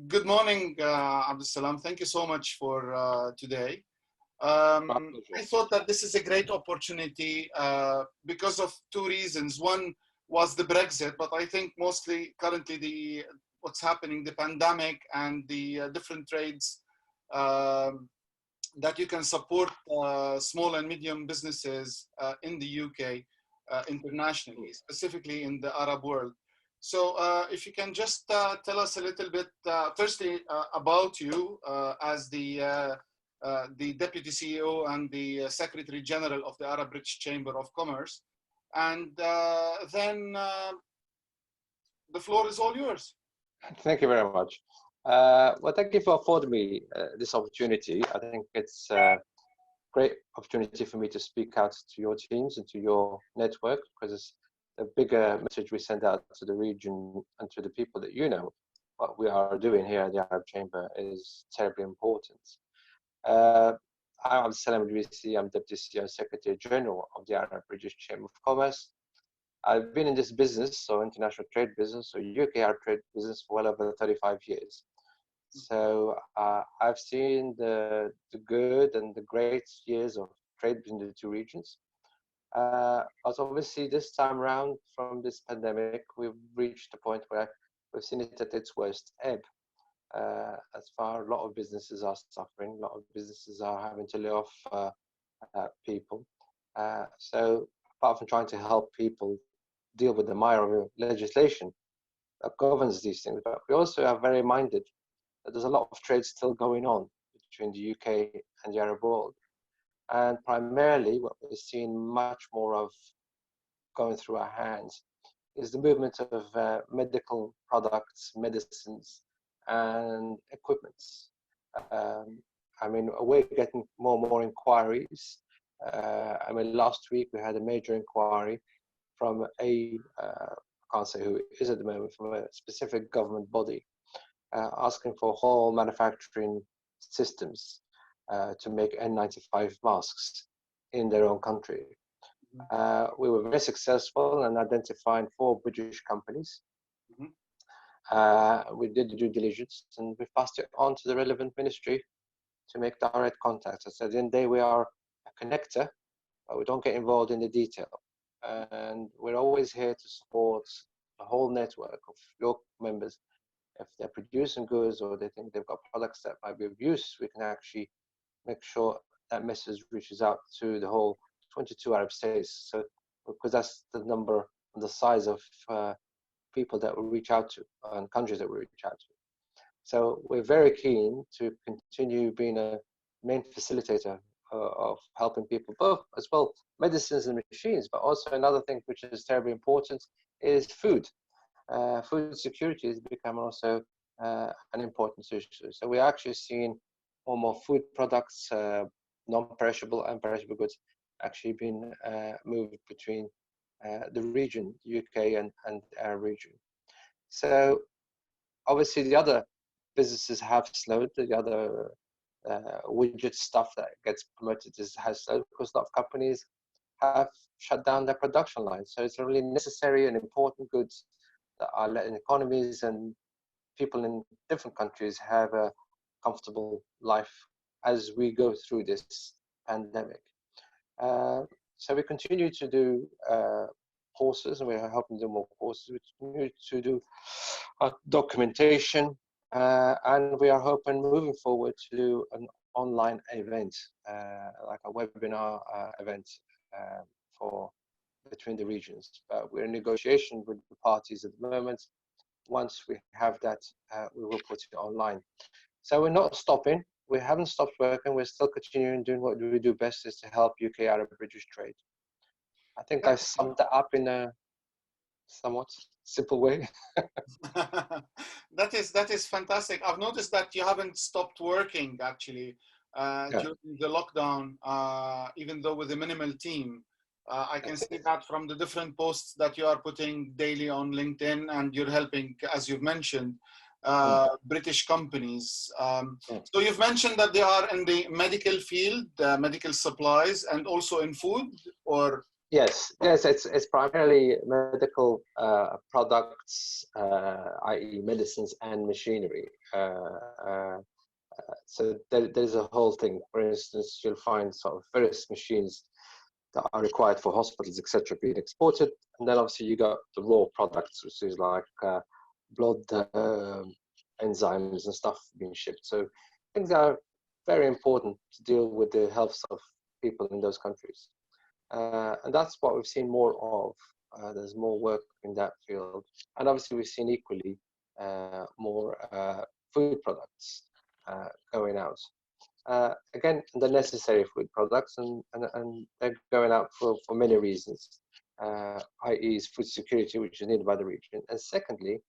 Good morning, Abdeslam. Thank you so much for today. I thought that this is a great opportunity because of two reasons. One was the Brexit, but I think mostly currently what's happening, the pandemic and the different trades that you can support small and medium businesses in the UK internationally, specifically in the Arab world. So if you can just tell us a little bit, firstly, about you as the Deputy CEO and the Secretary General of the Arab British Chamber of Commerce. And then the floor is all yours. Thank you very much. Well, thank you for affording me this opportunity. I think it's a great opportunity for me to speak out to your teams and to your network, because it's a bigger message we send out to the region and to the people that you know. What we are doing here at the Arab Chamber is terribly important. I'm Abdeslam Idrissi. I'm Deputy CEO and Secretary General of the Arab British Chamber of Commerce. I've been in this business, so international trade business, so UK Arab trade business, for well over 35 years. So I've seen the good and the great years of trade between the two regions. But obviously this time around, from this pandemic, we've reached a point where we've seen it at its worst ebb. As far a lot of businesses are suffering, a lot of businesses are having to lay off people. So apart from trying to help people deal with the mire of legislation that governs these things, but we also are very minded that there's a lot of trade still going on between the UK and the Arab world. And primarily what we're seeing much more of going through our hands is the movement of medical products, medicines, and equipments. I mean, we're getting more and more inquiries. I mean, last week we had a major inquiry from I can't say who it is at the moment, from a specific government body, asking for whole manufacturing systems to make N95 masks in their own country. We were very successful in identifying 4 British companies. We did the due diligence and we passed it on to the relevant ministry to make direct contact. So at the end of the day, we are a connector, but we don't get involved in the detail. And we're always here to support the whole network of your members. If they're producing goods or they think they've got products that might be of use, we can actually make sure that message reaches out to the whole 22 Arab states. So, because that's the number and the size of people that we reach out to and countries that we reach out to. So we're very keen to continue being a main facilitator of helping people, both as well medicines and machines, but also another thing which is terribly important is food. Food security has become also an important issue. So we're actually seeing more food products, non-perishable and perishable goods, actually being moved between the region, UK and our region. So obviously the other businesses have slowed, the other widget stuff that gets promoted has slowed because a lot of companies have shut down their production lines. So it's really necessary and important goods that are letting economies and people in different countries have a comfortable life as we go through this pandemic. So we continue to do courses, and we're helping do more courses. We continue to do documentation, and we are hoping moving forward to do an online event, like a webinar event for between the regions. But we're in negotiation with the parties at the moment. Once we have that, we will put it online. So we're not stopping. We haven't stopped working. We're still continuing doing what we do best, is to help UK Arab British trade. I think I summed that up in a somewhat simple way. That is fantastic. I've noticed that you haven't stopped working actually during the lockdown, even though with a minimal team. I can see that from the different posts that you are putting daily on LinkedIn, and you're helping, as you've mentioned, British companies. So you've mentioned that they are in the medical field, medical supplies, and also in food, or Yes, yes, it's primarily medical products, i.e., medicines and machinery. So there's a whole thing. For instance, you'll find sort of various machines that are required for hospitals, etc., being exported, and then obviously you got the raw products, which is like blood enzymes and stuff being shipped. So things are very important to deal with the health of people in those countries. And that's what we've seen more of. There's more work in that field. And obviously we've seen equally more food products going out. Again, the necessary food products, and they're going out for many reasons, i.e. food security, which is needed by the region. And secondly,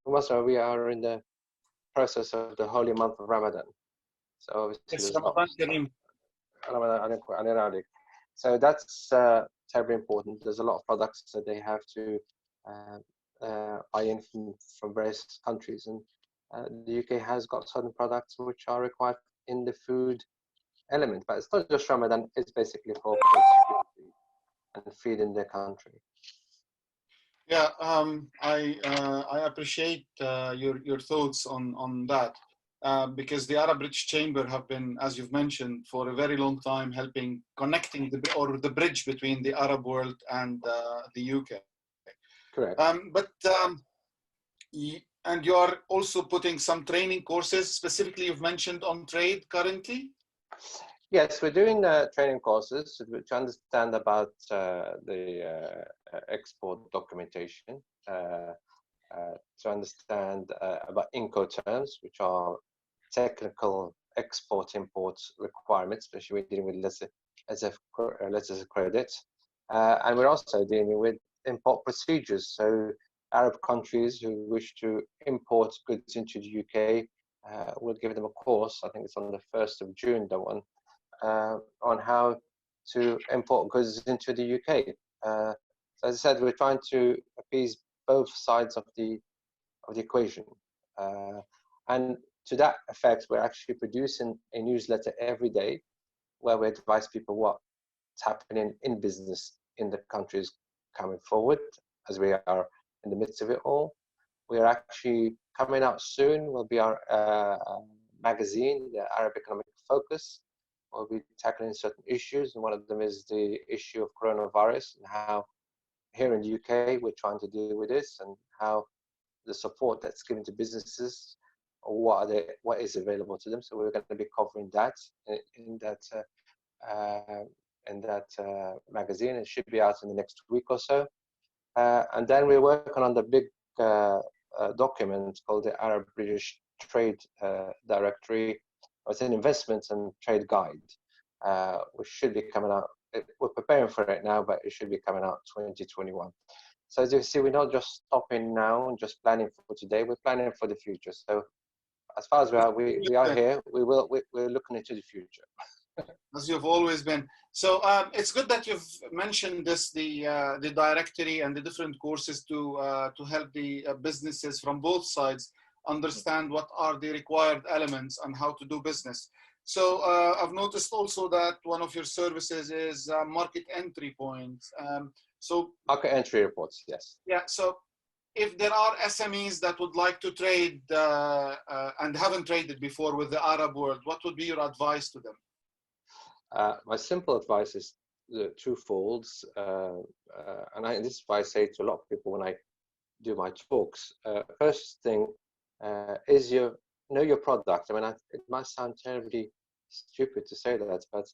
we are in the process of the holy month of Ramadan. So obviously Yes, there's Ramadan lots. Kareem. So that's terribly important. There's a lot of products that they have to buy in from various countries, and the UK has got certain products which are required in the food element. But it's not just Ramadan; it's basically for food security and feeding their country. Yeah, I appreciate your thoughts on that. Because the Arab British Chamber have been, as you've mentioned, for a very long time helping connecting the bridge between the Arab world and the UK. Correct. And you are also putting some training courses, specifically you've mentioned on trade currently? Yes, we're doing training courses to understand about the export documentation, to understand about Incoterms, which are technical export-import requirements, especially when dealing with letters of credit. And we're also dealing with import procedures. So Arab countries who wish to import goods into the UK, we'll give them a course, I think it's on the 1st of June, that one, on how to import goods into the UK. So as I said, we're trying to appease both sides of the equation. And to that effect, we're actually producing a newsletter every day where we advise people what's happening in business in the countries coming forward, as we are in the midst of it all. We're actually coming out soon, will be our magazine, the Arab Economic Focus. We'll be tackling certain issues, and one of them is the issue of coronavirus and how here in the UK we're trying to deal with this, and how the support that's given to businesses, or what is available to them. So we're going to be covering that in that magazine. It should be out in the next week or so. And then we're working on the big document called the Arab British Trade Directory. It's an investment and trade guide, which should be coming out. We're preparing for it now, but it should be coming out 2021. So as you see, we're not just stopping now and just planning for today. We're planning for the future. So as far as we are here, we're looking into the future. As you've always been. So it's good that you've mentioned this, the directory and the different courses to help the businesses from both sides understand what are the required elements and how to do business. So I've noticed also that one of your services is market entry points. So market entry reports, yes. Yeah. So if there are SMEs that would like to trade and haven't traded before with the Arab world, what would be your advice to them? My simple advice is twofold, and this is why I say to a lot of people when I do my talks. First thing is know your product. I mean, it might sound terribly stupid to say that, but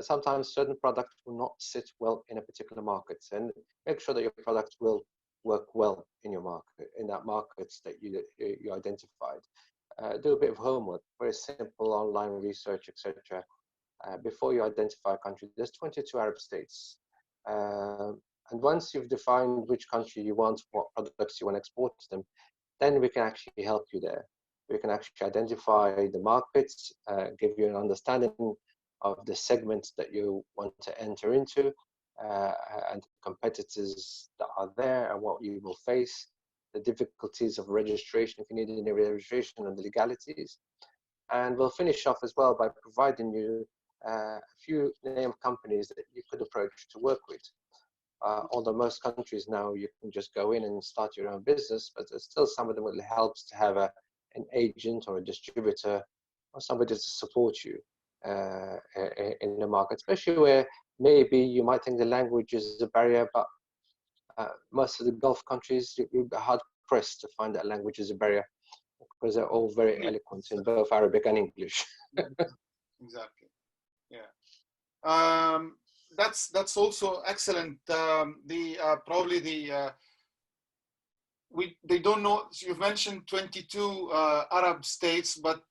sometimes certain products will not sit well in a particular market, and make sure that your product will work well in your market, in that market that you identified. Do a bit of homework, very simple online research, etc. Before you identify a country. There's 22 Arab states. And once you've defined which country you want, what products you want to export to them, then we can actually help you there. We can actually identify the markets, give you an understanding of the segments that you want to enter into, and competitors that are there and what you will face, the difficulties of registration, if you need any registration, and the legalities. And we'll finish off as well by providing you a few name companies that you could approach to work with. although most countries now you can just go in and start your own business, but there's still some of them it helps to have an agent or a distributor or somebody to support you in the market, especially where maybe you might think the language is a barrier, but most of the Gulf countries, you'd be hard pressed to find that language is a barrier because they're all very eloquent in both Arabic and English. Exactly. Yeah. That's also excellent. Probably they don't know. So you've mentioned 22 Arab states, but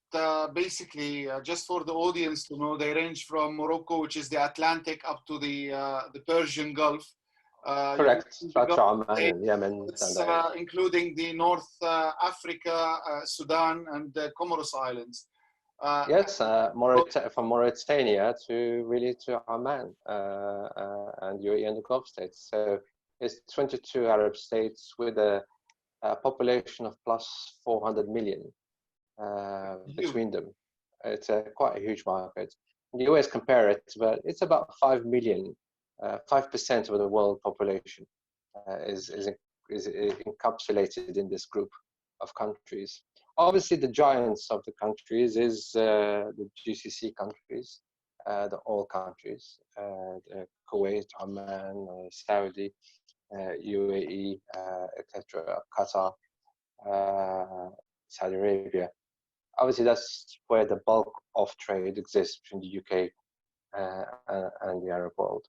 basically, just for the audience to know, they range from Morocco, which is the Atlantic, up to the Persian Gulf. Correct. Gulf Oman states, and Yemen. including the North Africa, Sudan, and the Comoros Islands. Yes, from Mauritania to Oman and UAE and the Gulf states. So it's 22 Arab states with a population of plus 400 million between them. It's quite a huge market. The US compare it, but it's about 5 million. 5% of the world population is encapsulated in this group of countries. Obviously, the giants of the countries is the GCC countries, the oil countries, Kuwait, Oman, Saudi, UAE, etc., Qatar, Saudi Arabia. Obviously, that's where the bulk of trade exists between the UK and the Arab world.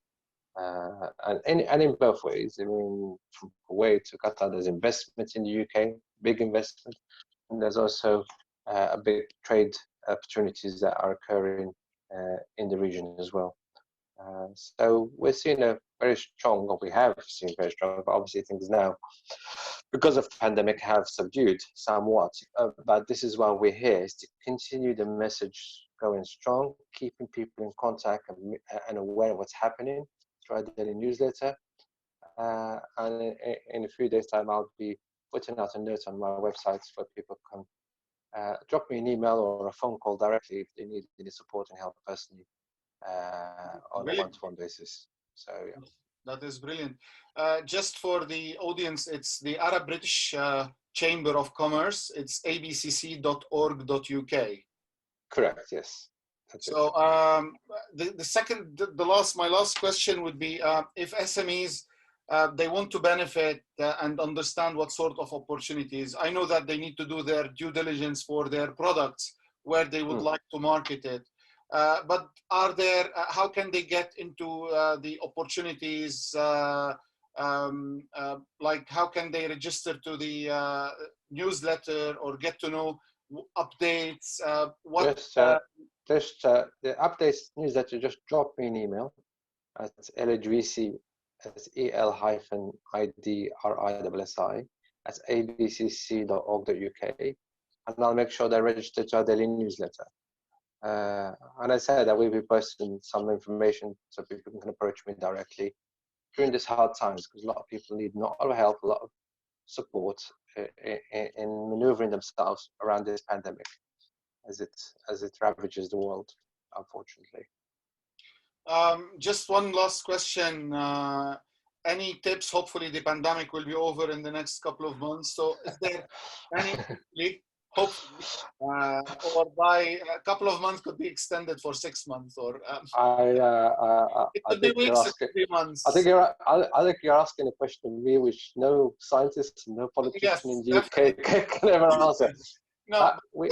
And in both ways, I mean, from Kuwait to Qatar, there's investment in the UK, big investment, and there's also a big trade opportunities that are occurring in the region as well. So we're seeing a very strong, or we have seen very strong, but obviously things now, because of the pandemic, have subdued somewhat. But this is why we're here, is to continue the message going strong, keeping people in contact and aware of what's happening through our daily newsletter. And in a few days' time, I'll be putting out a note on my website where people can drop me an email or a phone call directly if they need any support and help personally on a one-to-one basis. So yeah. That is brilliant. Just for the audience, it's the Arab British Chamber of Commerce. It's abcc.org.uk. Correct. Yes. So my last question would be if SMEs they want to benefit and understand what sort of opportunities. I know that they need to do their due diligence for their products where they would like to market it. But are there? How can they get into the opportunities? Like how can they register to the newsletter or get to know updates? Just the updates newsletter. Just drop me an email at Idrissi, that's EL-IDRISSI at abcc.org.uk, and I'll make sure they're registered to our daily newsletter. And I said that we'll be posting some information so people can approach me directly during these hard times, because a lot of people need not a lot of help, a lot of support in maneuvering themselves around this pandemic as it ravages the world, unfortunately. Just one last question. Any tips? Hopefully the pandemic will be over in the next couple of months. So is there any, hopefully, or by a couple of months could be extended for 6 months, or it could be weeks, it could be months. I think you're asking a question of me which no scientist, no politician in the UK can ever answer. No, we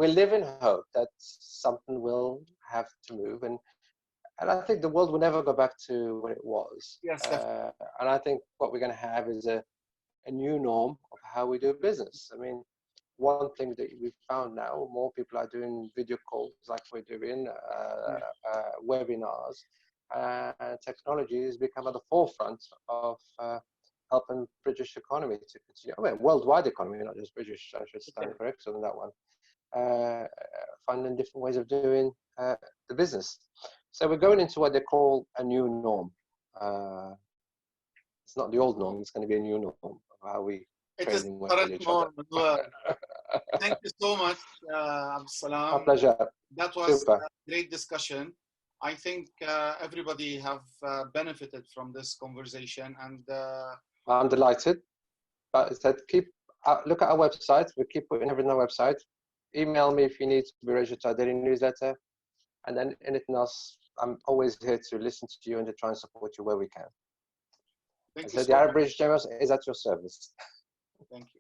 live in hope that something will have to move, and I think the world will never go back to what it was. Yes, and I think what we're going to have is a new norm of how we do business. I mean, one thing that we've found now, more people are doing video calls like we're doing, webinars, and technology has become at the forefront of helping British economy to continue. I mean, worldwide economy, not just British. I should stand corrected on that one. Finding different ways of doing the business. So we're going into what they call a new norm. It's not the old norm. It's going to be a new norm of how we train and work with each other. Thank you so much, Abdeslam. My pleasure. That was Super. a great discussion. I think everybody have benefited from this conversation, and I'm delighted. But I said, look at our website. We keep putting everything on our website. Email me if you need to be registered to our daily newsletter. And then anything else, I'm always here to listen to you and to try and support you where we can. thank I you said, so the Arab much. British Generals is at your service. Thank you.